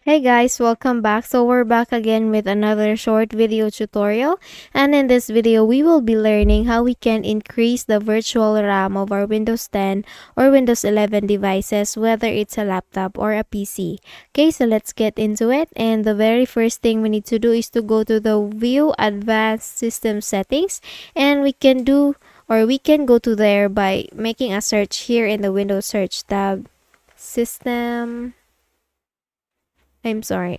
Hey guys, welcome back. So we're back again with another short video tutorial, and in this video we will be learning how we can increase the virtual RAM of our Windows 10 or Windows 11 devices, whether it's a laptop or a PC. Okay, so let's get into it, and the very first thing we need to do is to go to the View Advanced System Settings, and we can go to there by making a search here in the Windows search tab.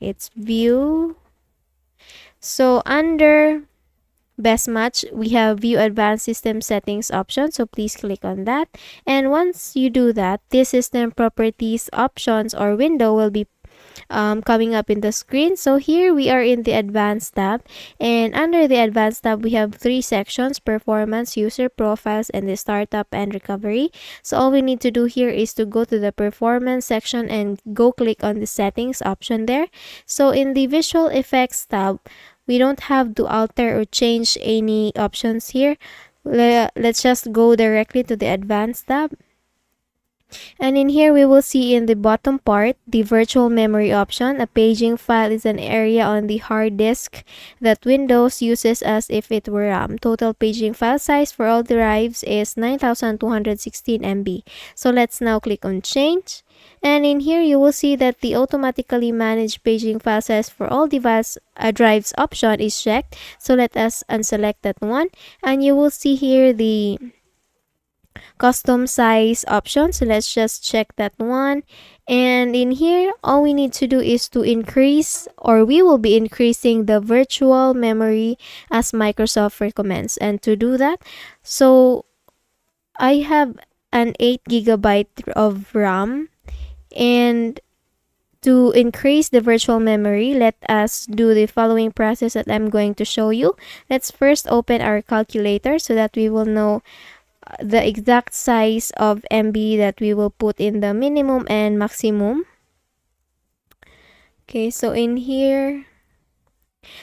It's View. So under Best Match, we have View Advanced System Settings option. So please click on that. And once you do that, this System Properties options or window will be coming up in the screen. So here we are in the Advanced tab, and under the Advanced tab we have three sections: Performance, User Profiles, and the Startup and Recovery. So all we need to do here is to go to the Performance section and go click on the Settings option there. So in the Visual Effects tab, we don't have to alter or change any options here. Let's just go directly to the Advanced tab. And in here, we will see in the bottom part, the virtual memory option. A paging file is an area on the hard disk that Windows uses as if it were RAM. Total paging file size for all drives is 9216 MB. So let's now click on Change. And in here, you will see that the automatically manage paging file size for all drives option is checked. So let us unselect that one. And you will see here the custom size option, so let's just check that one. And in here, all we need to do is to increase, or we will be increasing the virtual memory as Microsoft recommends. And to do that, so I have an 8 GB of RAM, and to increase the virtual memory, let us do the following process that I'm going to show you. Let's first open our calculator so that we will know the exact size of MB that we will put in the minimum and maximum. Okay, so in here,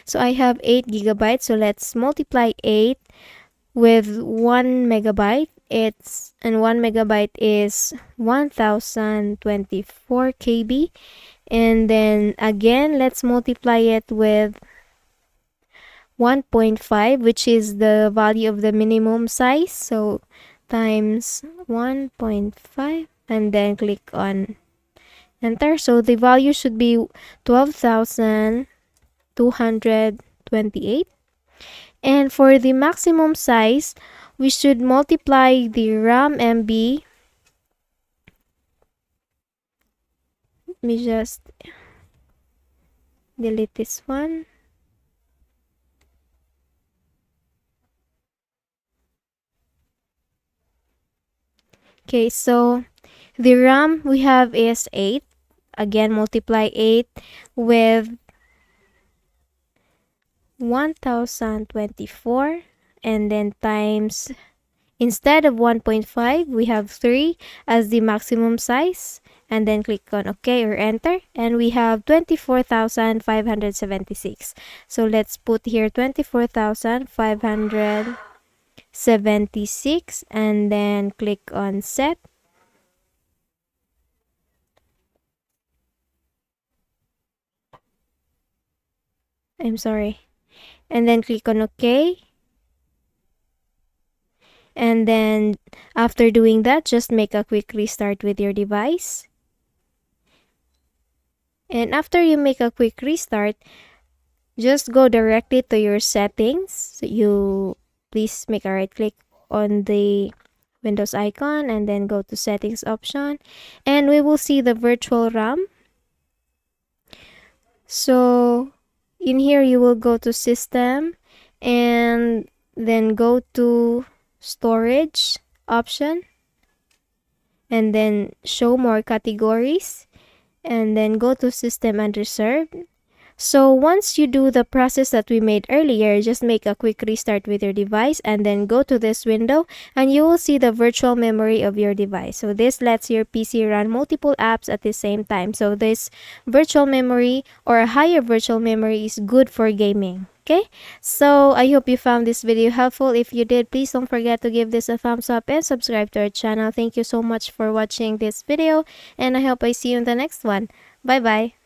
so I have 8 GB, so let's multiply 8 with 1 megabyte. And 1 megabyte is 1024 KB. And then again, let's multiply it with 1.5, which is the value of the minimum size. So times 1.5, and then click on enter. So the value should be 12,228. And for the maximum size, we should multiply the RAM MB. Let me just delete this one. Okay, so the RAM we have is 8. Again, multiply 8 with 1024, and then times, instead of 1.5, we have 3 as the maximum size, and then click on OK or enter, and we have 24,576. So let's put here 24,576, and then click on set. And then click on OK. And then after doing that, just make a quick restart with your device. And after you make a quick restart, just go directly to your settings. So you please make a right click on the Windows icon and then go to settings option, and we will see the virtual RAM. So in here, you will go to system and then go to storage option, and then show more categories, and then go to system and reserve. So once you do the process that we made earlier, just make a quick restart with your device and then go to this window, and you will see the virtual memory of your device. So this lets your PC run multiple apps at the same time. So this virtual memory, or a higher virtual memory, is good for gaming. Okay, so I hope you found this video helpful. If you did, please don't forget to give this a thumbs up and subscribe to our channel. Thank you so much for watching this video, and I hope I see you in the next one. Bye bye.